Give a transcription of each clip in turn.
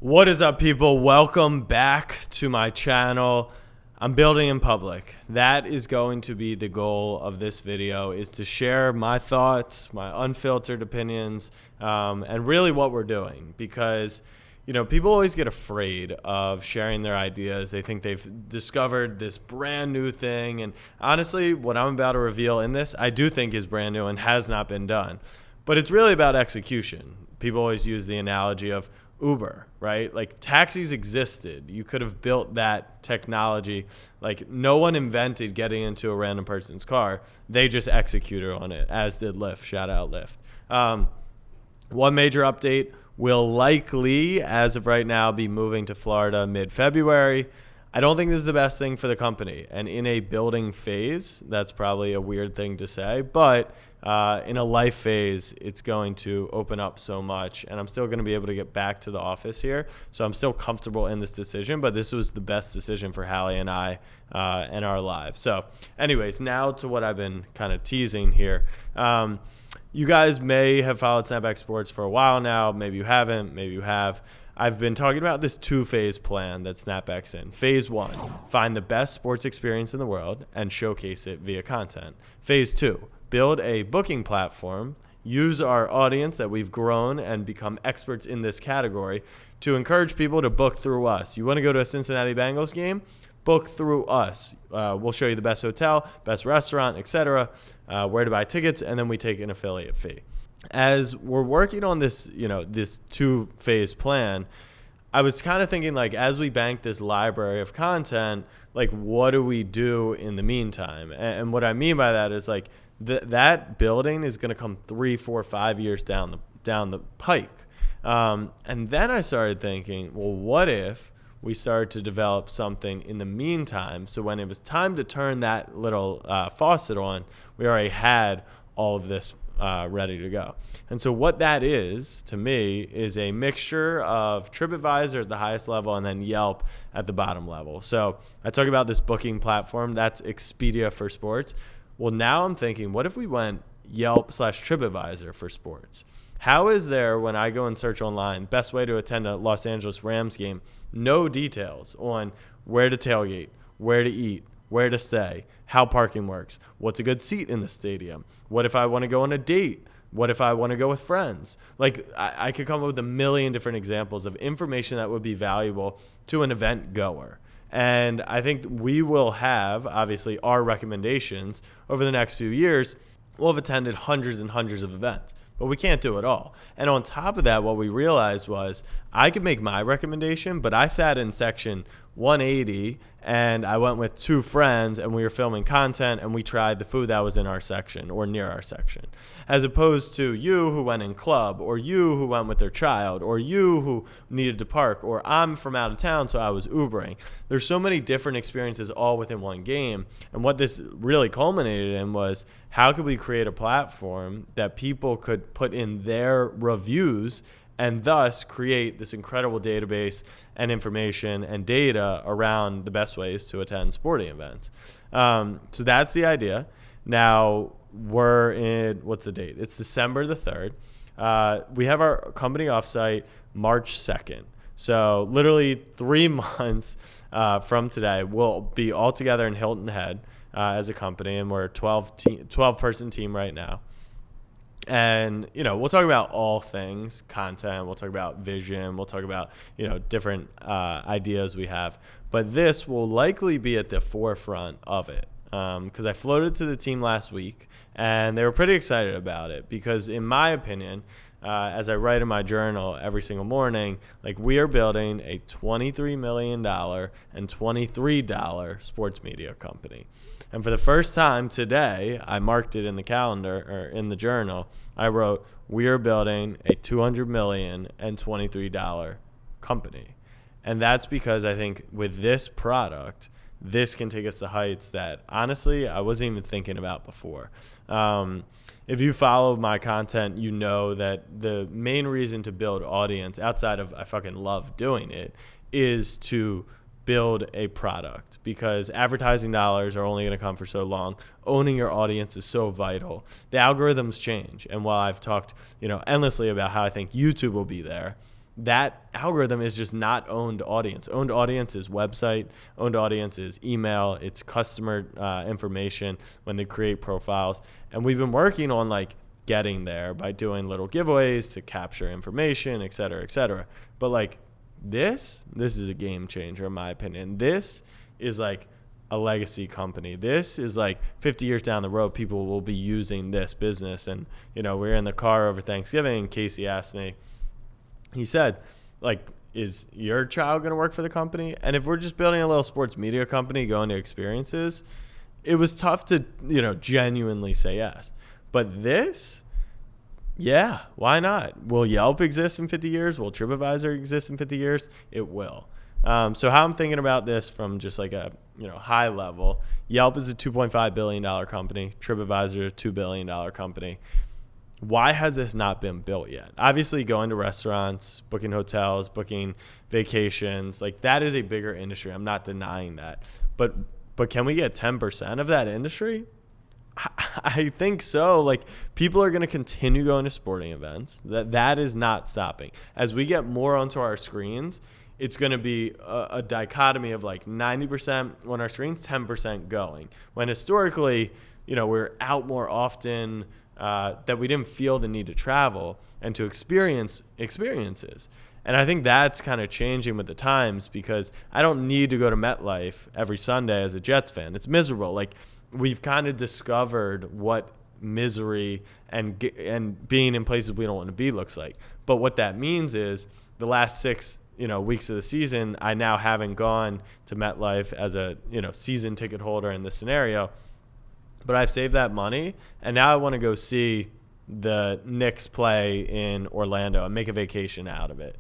What is up, people? Welcome back to my channel. I'm building in public. That is going to be the goal of this video, is to share my thoughts, my unfiltered opinions, and really what we're doing. Because, you know, people always get afraid of sharing their ideas. They think they've discovered this brand new thing. And honestly, what I'm about to reveal in this, I do think is brand new and has not been done. But it's really about execution. People always use the analogy of Uber, right? Like, taxis existed. You could have built that technology. Like, no one invented getting into a random person's car. They just executed on it, as did Lyft. Shout out Lyft. One major update: will likely, as of right now, be moving to Florida mid-February. I don't think this is the best thing for the company. And in a building phase, that's probably a weird thing to say, but in a life phase, it's going to open up so much, and I'm still going to be able to get back to the office here. So I'm still comfortable in this decision, but this was the best decision for Hallie and I and our lives. So anyways, now to what I've been kind of teasing here. You guys may have followed Snapback Sports for a while now. Maybe you haven't, maybe you have. I've been talking about this two-phase plan that Snapback's in. Phase 1, find the best sports experience in the world and showcase it via content. Phase 2, build a booking platform, use our audience that we've grown and become experts in this category to encourage people to book through us. You want to go to a Cincinnati Bengals game? Book through us. We'll show you the best hotel, best restaurant, etc., where to buy tickets, and then we take an affiliate fee. As we're working on this, this two-phase plan, I was kind of thinking, like, as we bank this library of content, like, what do we do in the meantime? And what I mean by that is, like, that building is going to come 3, 4, 5 years down the pike. And then I started thinking, well, what if we started to develop something in the meantime, so when it was time to turn that little faucet on, we already had all of this ready to go. And so what that is, to me, is a mixture of TripAdvisor at the highest level and then Yelp at the bottom level. So I talk about this booking platform, that's Expedia for sports. Well, now I'm thinking, what if we went Yelp/TripAdvisor for sports? How is there, when I go and search online, best way to attend a Los Angeles Rams game, no details on where to tailgate, where to eat, where to stay, how parking works, what's a good seat in the stadium, what if I want to go on a date, what if I want to go with friends? Like, I could come up with a million different examples of information that would be valuable to an event goer. And I think we will have, obviously, our recommendations over the next few years. We'll have attended hundreds and hundreds of events, but we can't do it all. And on top of that, what we realized was I could make my recommendation, but I sat in section 180 and I went with 2 friends and we were filming content and we tried the food that was in our section or near our section, as opposed to you who went in club, or you who went with their child, or you who needed to park, or I'm from out of town so I was Ubering. There's so many different experiences all within one game. And what this really culminated in was, how could we create a platform that people could put in their reviews and thus create this incredible database and information and data around the best ways to attend sporting events. So that's the idea. Now we're in, what's the date? It's December the 3rd. We have our company offsite March 2nd. So literally 3 months from today, we'll be all together in Hilton Head as a company, and we're a 12-person team right now. And, we'll talk about all things content. We'll talk about vision. We'll talk about, different ideas we have. But this will likely be at the forefront of it, because I floated to the team last week, and they were pretty excited about it because, in my opinion, as I write in my journal every single morning, like, we are building a $23 million and $23 sports media company. And for the first time today, I marked it in the calendar, or in the journal. I wrote, we are building a $200 million and $23 company. And that's because I think with this product, this can take us to heights that, honestly, I wasn't even thinking about before. If you follow my content, you know that the main reason to build audience, outside of I fucking love doing it, is to build a product, because advertising dollars are only going to come for so long. Owning your audience is so vital. The algorithms change. And while I've talked, endlessly about how I think YouTube will be there, that algorithm is just not owned audience. Owned audience is website. Owned audience is email. It's customer information when they create profiles. And we've been working on like getting there by doing little giveaways to capture information, et cetera, et cetera. But like this is a game changer in my opinion. This is like a legacy company. This is like 50 years down the road, people will be using this business. And, you know, we were in the car over Thanksgiving and Casey asked me, he said, like, is your child going to work for the company? And if we're just building a little sports media company going to experiences, it was tough to, you know, genuinely say yes. But this, yeah, why not? Will Yelp exist in 50 years? Will TripAdvisor exist in 50 years? It will. So how I'm thinking about this from just like a, you know, high level, Yelp is a $2.5 billion company. TripAdvisor is a $2 billion company. Why has this not been built yet? Obviously, going to restaurants, booking hotels, booking vacations, like that is a bigger industry. I'm not denying that. But can we get 10% of that industry? I think so. Like, people are going to continue going to sporting events. That is not stopping. As we get more onto our screens, it's going to be a dichotomy of like 90% on our screens, 10% going. When historically, you know, we're out more often, that we didn't feel the need to travel and to experience experiences. And I think that's kind of changing with the times, because I don't need to go to MetLife every Sunday as a Jets fan. It's miserable. Like, we've kind of discovered what misery and being in places we don't want to be looks like. But what that means is the last 6, you know, weeks of the season, I now haven't gone to MetLife as a, you know, season ticket holder in this scenario. But I've saved that money, and now I want to go see the Knicks play in Orlando and make a vacation out of it.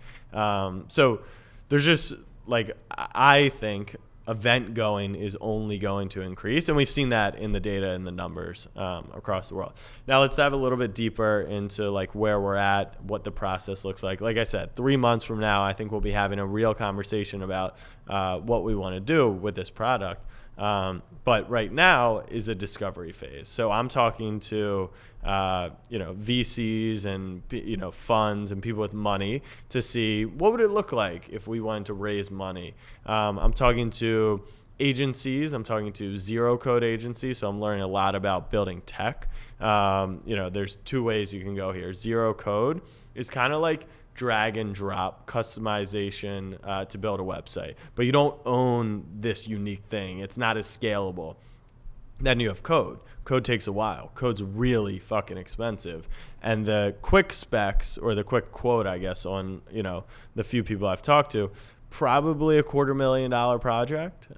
So there's just, like, I think event going is only going to increase, and we've seen that in the data and the numbers across the world. Now let's dive a little bit deeper into like where we're at, what the process looks like. Like I said, 3 months from now, I think we'll be having a real conversation about what we want to do with this product. But right now is a discovery phase. So I'm talking to, you know, VCs and, you know, funds and people with money to see what would it look like if we wanted to raise money. I'm talking to agencies. I'm talking to zero code agencies. So I'm learning a lot about building tech. You know, there's 2 ways you can go here. Zero code is kind of like drag and drop customization to build a website, but you don't own this unique thing. It's not as scalable. Then you have code. Code takes a while. Code's really fucking expensive. And the quick specs, or the quick quote, I guess, on, you know, the few people I've talked to, probably a $250,000 project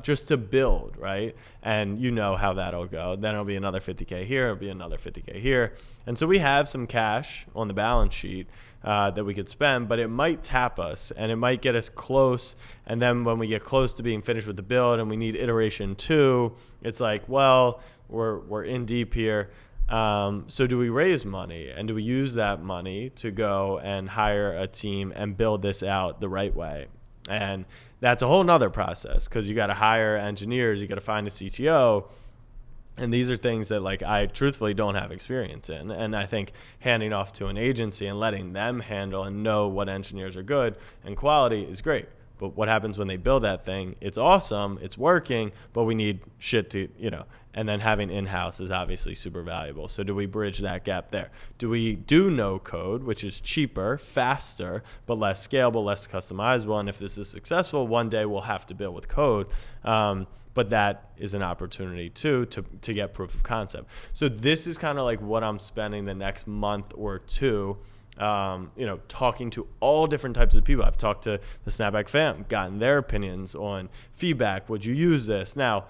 just to build, right? And you know how that'll go. Then it'll be another 50K here, it'll be another 50K here. And so we have some cash on the balance sheet that we could spend, but it might tap us and it might get us close. And then when we get close to being finished with the build and we need iteration 2, it's like, well, we're in deep here. So do we raise money, and do we use that money to go and hire a team and build this out the right way? And that's a whole nother process, because you got to hire engineers, you got to find a CTO. And these are things that, like, I truthfully don't have experience in. And I think handing off to an agency and letting them handle and know what engineers are good and quality is great. But what happens when they build that thing? It's awesome, it's working, but we need shit to, you know, and then having in-house is obviously super valuable. So do we bridge that gap there? Do we do no code, which is cheaper, faster, but less scalable, less customizable? And if this is successful, one day we'll have to build with code. But that is an opportunity too to get proof of concept. So this is kind of like what I'm spending the next month or 2, you know, talking to all different types of people. I've talked to the Snapback fam, gotten their opinions on feedback. Would you use this? Now,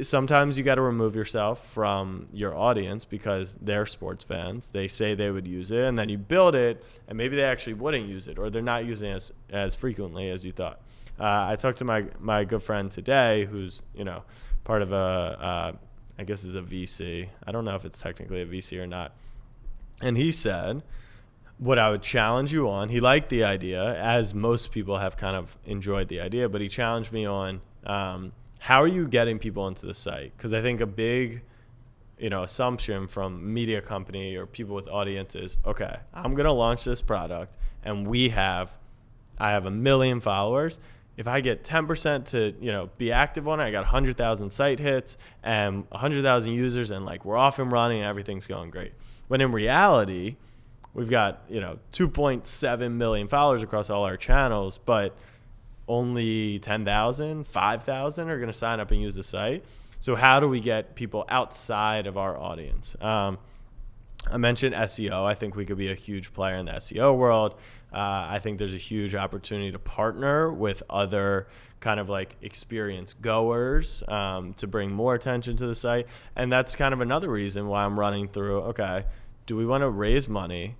sometimes you got to remove yourself from your audience because they're sports fans. They say they would use it, and then you build it, and maybe they actually wouldn't use it, or they're not using it as frequently as you thought. I talked to my good friend today, who's, you know, part of I guess is a VC. I don't know if it's technically a VC or not. And he said, what I would challenge you on, he liked the idea, as most people have kind of enjoyed the idea, but he challenged me on how are you getting people into the site? Because I think a big, you know, assumption from media company or people with audiences, okay, I'm going to launch this product and we have I have 1 million followers. If I get 10% to, be active on it, I got 100,000 site hits and 100,000 users, and like we're off and running and everything's going great. When in reality, we've got, 2.7 million followers across all our channels, but only 10,000, 5,000 are going to sign up and use the site. So how do we get people outside of our audience? I mentioned SEO. I think we could be a huge player in the SEO world. I think there's a huge opportunity to partner with other kind of like experienced goers to bring more attention to the site. And that's kind of another reason why I'm running through, okay, do we want to raise money,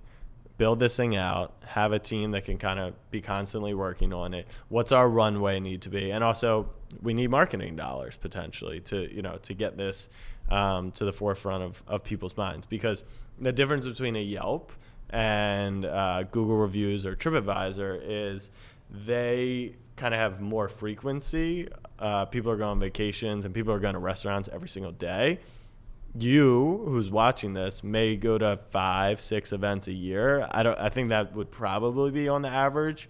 build this thing out, have a team that can kind of be constantly working on it? What's our runway need to be? And also we need marketing dollars potentially to get this to the forefront of people's minds, because the difference between a Yelp and Google reviews or TripAdvisor is they kind of have more frequency. People are going on vacations and people are going to restaurants every single day. You, who's watching this, may go to 5-6 events a year. I think that would probably be on the average.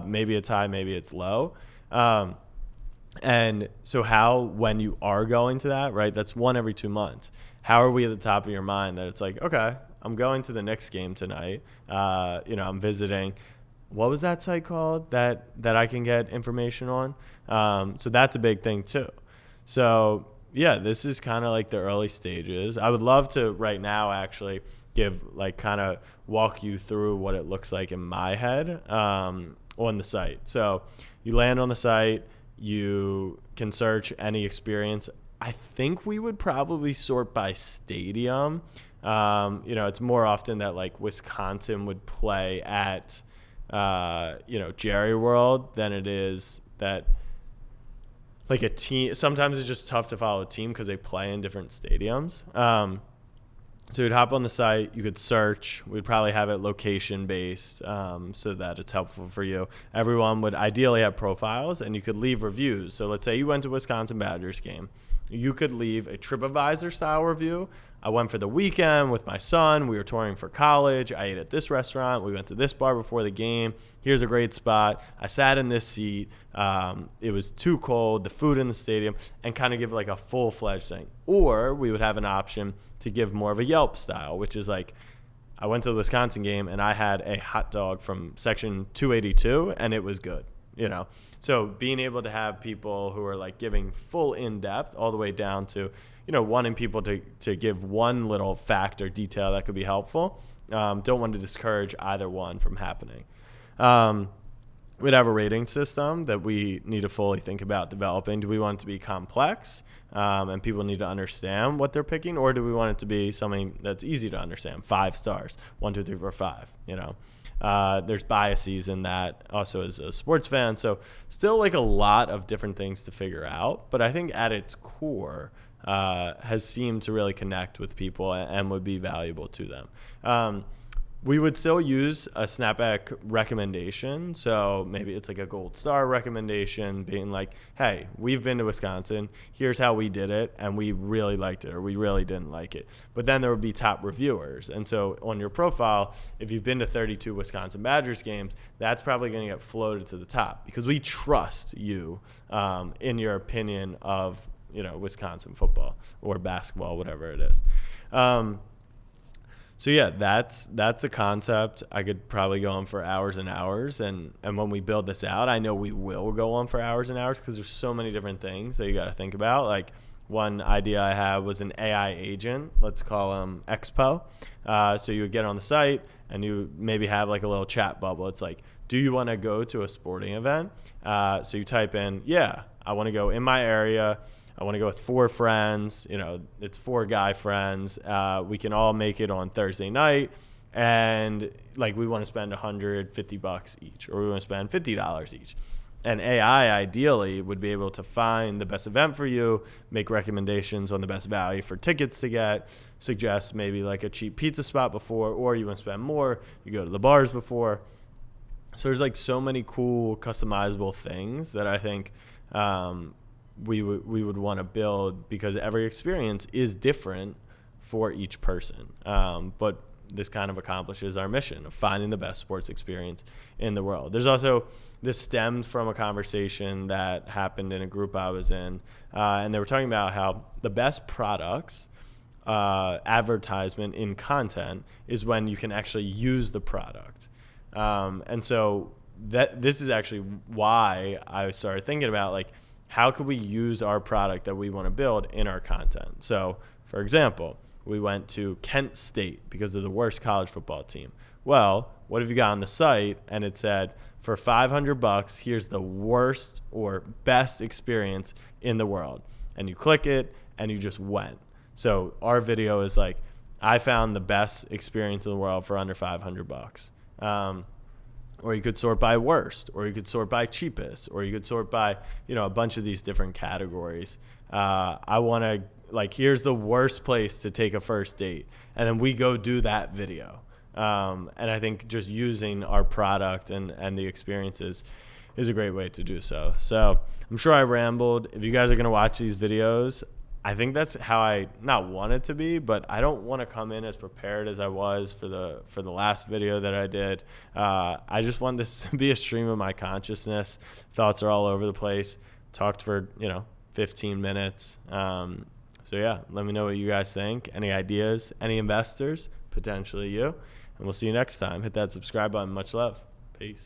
Maybe it's high, maybe it's low. And so when you are going to that, right, that's one every 2 months. How are we at the top of your mind that it's like, okay, I'm going to the Knicks game tonight. I'm visiting. What was that site called that I can get information on? So that's a big thing too. So yeah, this is kind of like the early stages. I would love to right now actually walk you through what it looks like in my head on the site. So you land on the site, you can search any experience. I think we would probably sort by stadium. It's more often that like Wisconsin would play at, Jerry World than it is that like a team. Sometimes it's just tough to follow a team because they play in different stadiums. So you'd hop on the site, you could search. We'd probably have it location based so that it's helpful for you. Everyone would ideally have profiles and you could leave reviews. So let's say you went to Wisconsin Badgers game. You could leave a TripAdvisor style review. I went for the weekend with my son. We were touring for college. I ate at this restaurant. We went to this bar before the game. Here's a great spot. I sat in this seat. It was too cold. The food in the stadium, and kind of give like a full-fledged thing. Or we would have an option to give more of a Yelp style, which is like, I went to the Wisconsin game and I had a hot dog from section 282 and it was good, So being able to have people who are like giving full in-depth all the way down to, wanting people to give one little fact or detail that could be helpful. Don't want to discourage either one from happening. We'd have a rating system that we need to fully think about developing. Do we want it to be complex and people need to understand what they're picking, or do we want it to be something that's easy to understand? 5 stars, 1, 2, 3, 4, 5. There's biases in that also as a sports fan. So still like a lot of different things to figure out. But I think at its core has seemed to really connect with people and would be valuable to them. We would still use a Snapback recommendation. So maybe it's like a gold star recommendation being like, hey, we've been to Wisconsin. Here's how we did it. And we really liked it, or we really didn't like it. But then there would be top reviewers. And so on your profile, if you've been to 32 Wisconsin Badgers games, that's probably going to get floated to the top because we trust you in your opinion of, Wisconsin football or basketball, whatever it is. So yeah, that's a concept. I could probably go on for hours and hours. And when we build this out, I know we will go on for hours and hours because there's so many different things that you got to think about. Like one idea I had was an AI agent. Let's call him Expo. So you would get on the site and you maybe have like a little chat bubble. It's like, do you want to go to a sporting event? So you type in, yeah, I want to go in my area. I want to go with 4 friends. It's 4 guy friends. We can all make it on Thursday night. And like, we want to spend $150 each, or we want to spend $50 each. And AI ideally would be able to find the best event for you, make recommendations on the best value for tickets to get, suggest maybe like a cheap pizza spot before, or you want to spend more, you go to the bars before. So there's like so many cool customizable things that I think, we would want to build because every experience is different for each person. But this kind of accomplishes our mission of finding the best sports experience in the world. There's also, this stemmed from a conversation that happened in a group I was in, and they were talking about how the best products, advertisement in content, is when you can actually use the product. And so this is actually why I started thinking about, like, how could we use our product that we want to build in our content? So, for example, we went to Kent State because they're the worst college football team. Well, what if you got on the site and it said, for $500, here's the worst or best experience in the world. And you click it and you just went. So our video is like, I found the best experience in the world for under $500. Or you could sort by worst, or you could sort by cheapest, or you could sort by, a bunch of these different categories. I want to, like, here's the worst place to take a first date. And then we go do that video. And I think just using our product and the experiences is a great way to do so. So I'm sure I rambled. If you guys are going to watch these videos, I think that's how I not want it to be, but I don't want to come in as prepared as I was for the last video that I did. I just want this to be a stream of my consciousness. Thoughts are all over the place. Talked for 15 minutes. So yeah, let me know what you guys think. Any ideas? Any investors? Potentially you. And we'll see you next time. Hit that subscribe button. Much love. Peace.